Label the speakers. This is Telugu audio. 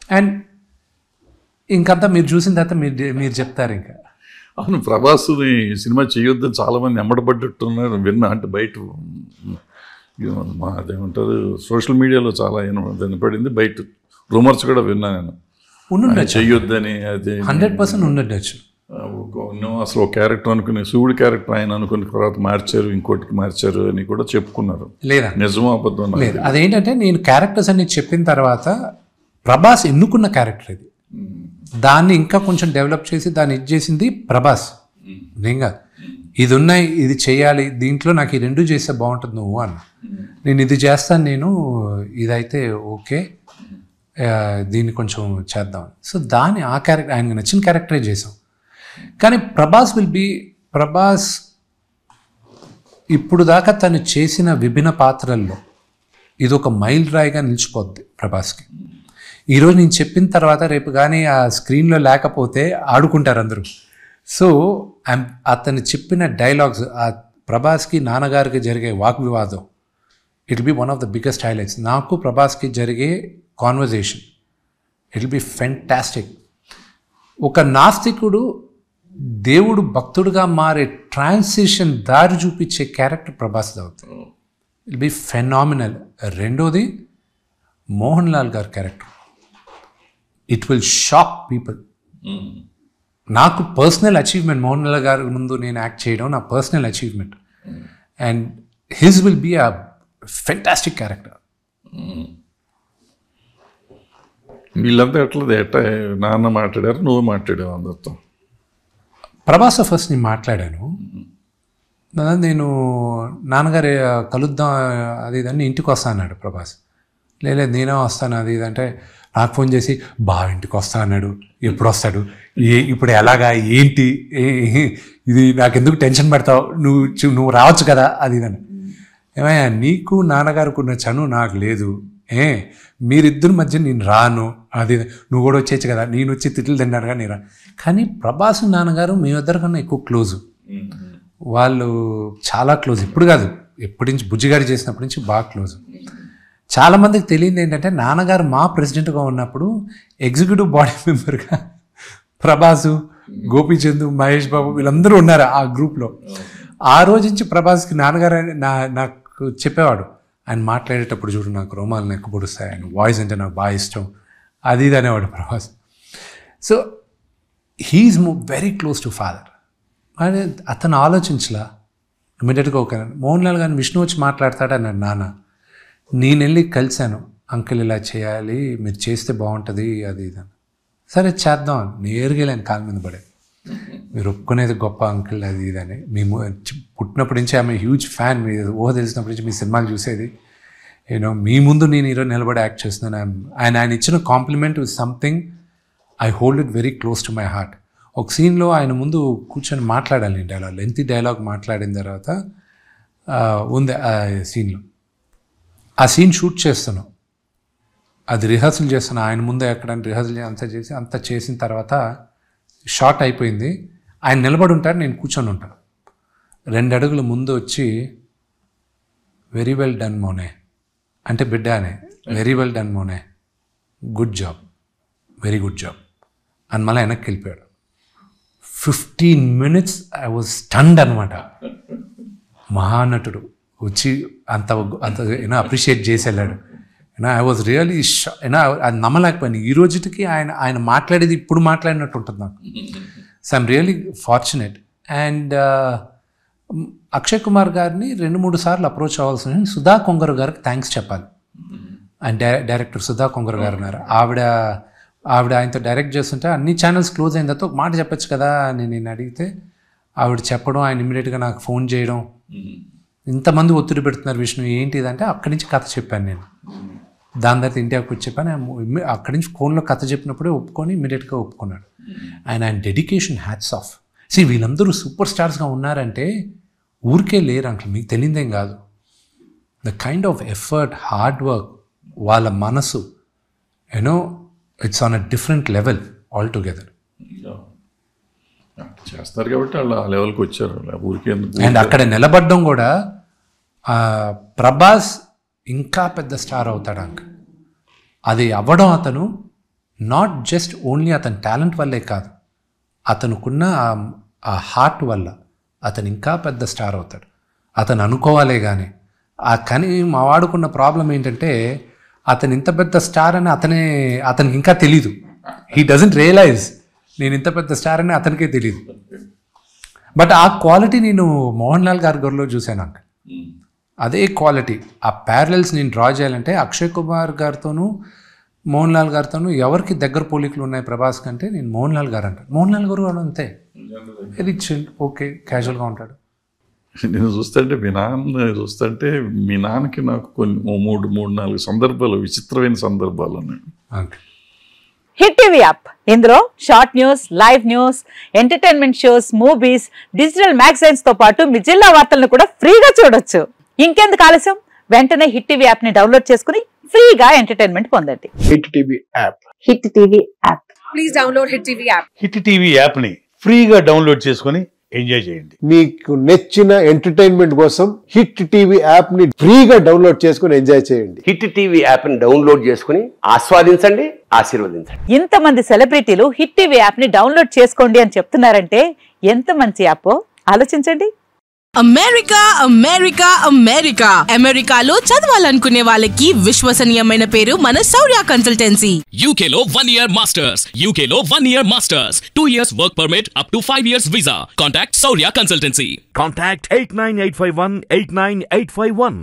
Speaker 1: అండ్ ఇంకంతా మీరు చూసిన తర్వాత మీరు చెప్తారు ఇంకా.
Speaker 2: అవును, ప్రభాస్ని సినిమా చేయొద్దని చాలామంది ఎమ్మడబడ్డట్టున్నారు విన్నా. అంటే బయట అదేమంటారు సోషల్ మీడియాలో చాలా వినపడింది, బయట రూమర్స్ కూడా విన్నా నేను చెయ్యొద్దని. అది
Speaker 1: 100% ఉండొచ్చు.
Speaker 2: అసలు ఒక క్యారెక్టర్ అనుకుని శివుడి క్యారెక్టర్ ఆయన అనుకున్న తర్వాత మార్చారు, ఇంకోటికి మార్చారు అని కూడా చెప్పుకున్నారు.
Speaker 1: లేదా
Speaker 2: నిజమో అబద్ధం
Speaker 1: లేదు. అదేంటంటే నేను క్యారెక్టర్స్ అన్ని చెప్పిన తర్వాత ప్రభాస్ ఎన్నుకున్న క్యారెక్టర్ ఇది, దాన్ని ఇంకా కొంచెం డెవలప్ చేసి దాన్ని చేసింది ప్రభాస్. నిజంగా ఇది ఉన్నాయి, ఇది చేయాలి, దీంట్లో నాకు ఈ రెండు చేస్తే బాగుంటుంది నువ్వు అన్న. నేను ఇది చేస్తాను, నేను ఇదైతే ఓకే, దీన్ని కొంచెం చేద్దాం. సో దాన్ని ఆ క్యారెక్టర్ ఆయనకు నచ్చిన క్యారెక్టరే చేసాం. కానీ ప్రభాస్ ఇప్పుడు దాకా తను చేసిన విభిన్న పాత్రల్లో ఇది ఒక మైల్ రాయిగా నిలిచిపోద్ది ప్రభాస్కి. ఈరోజు నేను చెప్పిన తర్వాత రేపు కానీ ఆ స్క్రీన్లో లేకపోతే ఆడుకుంటారు అందరూ. సో అతను చెప్పిన డైలాగ్స్, ఆ ప్రభాస్కి నాన్నగారికి జరిగే వాగ్వివాదం, it will be one of the biggest highlights. నాకు ప్రభాస్కి జరిగే conversation it will be fantastic. ఒక నాస్తికుడు దేవుడు భక్తుడుగా మారే ట్రాన్సిషన్ దారి చూపించే క్యారెక్టర్ ప్రభాస్ అవుతుంది. It be phenomenal. రెండోది మోహన్ లాల్ గారి character, it will shock people. నాకు పర్సనల్ అచీవ్మెంట్ మోహన్ లాల్ గారి ముందు నేను యాక్ట్ చేయడం నా personal achievement. And his will be a fantastic character.
Speaker 2: వీళ్ళంతా ఎట్లా నాన్న మాట్లాడారు, నువ్వు మాట్లాడావు అందరితో?
Speaker 1: ప్రభాస్ ఫస్ట్ నేను మాట్లాడాను. నేను నాన్నగారు కలుద్దాం అది ఇదని ఇంటికి వస్తా అన్నాడు ప్రభాస్. లేదు నేనే వస్తాను అది ఇది అంటే నాకు ఫోన్ చేసి బాగా ఇంటికి వస్తా అన్నాడు. ఎప్పుడు వస్తాడు, ఇప్పుడు ఎలాగా, ఏంటి, ఇది నాకెందుకు టెన్షన్ పెడతావు, నువ్వు రావచ్చు కదా అది ఇదని. ఏమయ్యా నీకు నాన్నగారికి ఉన్న చనువు నాకు లేదు, మీరిద్దరి మధ్య నేను రాను, అది నువ్వు కూడా వచ్చేచ్చు కదా, నేను వచ్చి తిట్లు తిన్నారుగా నేను రా. కానీ ప్రభాస్ నాన్నగారు మేమిద్దరికన్నా ఎక్కువ క్లోజు. వాళ్ళు చాలా క్లోజ్. ఇప్పుడు కాదు, ఎప్పటి నుంచి బుజ్జిగారు చేసినప్పటి నుంచి బాగా క్లోజ్. చాలామందికి తెలియదు ఏంటంటే నాన్నగారు మా ప్రెసిడెంట్గా ఉన్నప్పుడు ఎగ్జిక్యూటివ్ బాడీ మెంబర్గా ప్రభాసు, గోపీచంద్, మహేష్ బాబు వీళ్ళందరూ ఉన్నారు ఆ గ్రూప్లో. ఆ రోజు నుంచి ప్రభాస్కి నాన్నగారు నాకు చెప్పేవాడు, ఆయన మాట్లాడేటప్పుడు చూడు నాకు రోమాలు నెక్కు పొడుస్తాయి, ఆయన వాయిస్ అంటే నాకు బాగా ఇష్టం, అది ఇది అనేవాడు Prabhas. So he's very close to father. అని అతను ఆలోచించలా. ఇమీడియట్గా ఒక మోహన్ లాల్ గారిని విష్ణు వచ్చి మాట్లాడతాడు అన్నాడు నాన్న. నేను వెళ్ళి కలిశాను, అంకుల్ ఇలా చేయాలి, మీరు చేస్తే బాగుంటుంది అది ఇది అని. సరే చేద్దాం అని నేరుగా వెళ్ళాను, కాలు మీద పడే, మీరు ఒప్పుకునేది గొప్ప అంకుల్ అది ఇదని. మేము పుట్టినప్పటి నుంచి ఆమె హ్యూజ్ ఫ్యాన్, మీ తెలిసినప్పటి నుంచి మీ సినిమాలు చూసేది, మీ ముందు నేను ఈరోజు నిలబడి యాక్ట్ చేస్తున్నాను. ఆయన ఇచ్చిన compliment with something I hold it very close to my heart. ఒక సీన్లో ఆయన ముందు కూర్చొని మాట్లాడాలి డైలాగ్, లెంతీ డైలాగ్ మాట్లాడిన తర్వాత ఉంది ఆ సీన్లో. ఆ సీన్ షూట్ చేస్తున్నాం, అది రిహర్సల్ చేస్తున్నాం, ఆయన ముందు ఎక్కడానికి రిహర్సల్ అంతా చేసిన తర్వాత షార్ట్ అయిపోయింది. ఆయన నిలబడి ఉంటాడు, నేను కూర్చొని ఉంటాను. 2 అడుగుల ముందు వచ్చి వెరీ వెల్ డన్ మోనే అంటే బిడ్డ అనే, వెరీ వెల్ డన్ మోనే, good job, very good job అని మళ్ళీ వెనక్కి వెళ్ళిపోయాడు. 15 minutes ఐ వాజ్ స్టన్డ్ అనమాట. మహానటుడు వచ్చి అంత అప్రిషియేట్ చేసి వెళ్ళాడు. ఐ వాజ్ రియలీ అది నమ్మలేకపోయాను. ఈ రోజుకి ఆయన మాట్లాడేది ఇప్పుడు మాట్లాడినట్టు ఉంటుంది నాకు. So I'm really fortunate. And Akshay Kumar గారిని 2-3 సార్లు అప్రోచ్ అవ్వాల్సి ఉంది. సుధా కొంగర్ గారికి థ్యాంక్స్ చెప్పాలి. అండ్ డైరెక్టర్ సుధా కొంగర్ గారు ఉన్నారు, ఆవిడ ఆయనతో డైరెక్ట్ చేస్తుంటే అన్ని ఛానల్స్ క్లోజ్ అయిన తర్వాత ఒక మాట చెప్పచ్చు కదా అని నేను అడిగితే ఆవిడ చెప్పడం, ఆయన ఇమ్మీడియట్గా నాకు ఫోన్ చేయడం, ఇంతమంది ఒత్తిడి పెడుతున్నారు విష్ణు ఏంటి ఇదంటే అక్కడి నుంచి కథ చెప్పాను నేను. దాని తర్వాత ఇండియాకి వచ్చి చెప్పాను. అక్కడి నుంచి ఫోన్లో కథ చెప్పినప్పుడే ఒప్పుకొని ఇమ్మీడియట్గా ఒప్పుకున్నాడు. ఆయన డెడికేషన్ హ్యాట్స్ ఆఫ్. వీళ్ళందరూ సూపర్ స్టార్స్గా ఉన్నారంటే ఊరికే లేరు అంకుల్, మీకు తెలియదేం కాదు. The kind of effort, hard work, వాళ్ళ మనసు it's on a different level all together.
Speaker 2: చేస్తారు కాబట్టి వాళ్ళు ఆ లెవెల్కి వచ్చారు. ఊరికే
Speaker 1: అండ్ అక్కడ నిలబడడం కూడా ప్రభాస్ ఇంకా పెద్ద స్టార్ అవుతాడు అంక, అది అవ్వడం అతను నాట్ జస్ట్ ఓన్లీ అతని టాలెంట్ వల్లే కాదు, అతనుకున్న ఆ హార్ట్ వల్ల అతను ఇంకా పెద్ద స్టార్ అవుతాడు. అతను అనుకోవాలే కానీ కానీ మా వాడుకున్న ప్రాబ్లం ఏంటంటే అతను ఇంత పెద్ద స్టార్ అని అతనికి ఇంకా తెలీదు. హీ డజంట్ రియలైజ్ నేను ఇంత పెద్ద స్టార్ అని అతనికే తెలీదు. బట్ ఆ క్వాలిటీ నేను మోహన్ లాల్ గారి గొర్రెలో చూశాను అంక. అదే క్వాలిటీ, ఆ ప్యారలల్స్ నేను డ్రా చేయాలంటే అక్షయ్ కుమార్ గారితోనూ మోహన్ లాల్ గారితోనూ ఎవరికి దగ్గర పోలికలు ఉన్నాయి ప్రభాస్ కంటే నేను మోహన్ లాల్ గారు అంటాను. మోహన్ లాల్ గారు కూడా అంతే, రిచ్, ఓకే, క్యాజువల్గా ఉంటాడు.
Speaker 2: నేను చూస్తుంటే మీ నాన్నకి నాకు కొన్ని మూడు నాలుగు సందర్భాలు, విచిత్రమైన సందర్భాలు ఉన్నాయి.
Speaker 3: హిట్ టీవీ యాప్, ఇందులో short news, live news, entertainment shows, movies, digital magazines తో పాటు మీ జిల్లా వార్తలను కూడా ఫ్రీగా చూడొచ్చు. ఇంకెందుకు ఆలస్యం, వెంటనే హిట్ టీవీ యాప్ ని డౌన్లోడ్ చేసుకుని ఫ్రీగా ఎంటర్టైన్మెంట్ పొందండి.
Speaker 4: Hit TV app.
Speaker 3: Hit TV app.
Speaker 5: Please download hit TV app.
Speaker 4: Hit TV app ని ఫ్రీగా డౌన్లోడ్ చేసుకుని ఎంజాయ్ చేయండి.
Speaker 6: మీకు నచ్చిన ఎంటర్టైన్మెంట్ కోసం హిట్ టీవీ యాప్ ని ఫ్రీగా డౌన్లోడ్ చేసుకుని ఎంజాయ్ చేయండి.
Speaker 7: హిట్ టీవీ యాప్ ని డౌన్లోడ్ చేసుకుని ఆస్వాదించండి, ఆశీర్వదించండి.
Speaker 3: ఇంతమంది సెలబ్రిటీలు హిట్ టీవీ యాప్ ని డౌన్లోడ్ చేసుకోండి అని చెప్తున్నారంటే ఎంత మంచి యాప్ ఆలోచించండి.
Speaker 8: అమెరికా అమెరికా అమెరికా అమెరికాలో చదవాలనుకునే వాళ్ళకి విశ్వసనీయమైన పేరు మన శౌర్య కన్సల్టెన్సీ.
Speaker 9: UK లో 1 year masters, UK లో 1 year masters, 2 years work permit up to 5 years visa. Contact Shaurya Consultancy.
Speaker 10: Contact 89851 89851.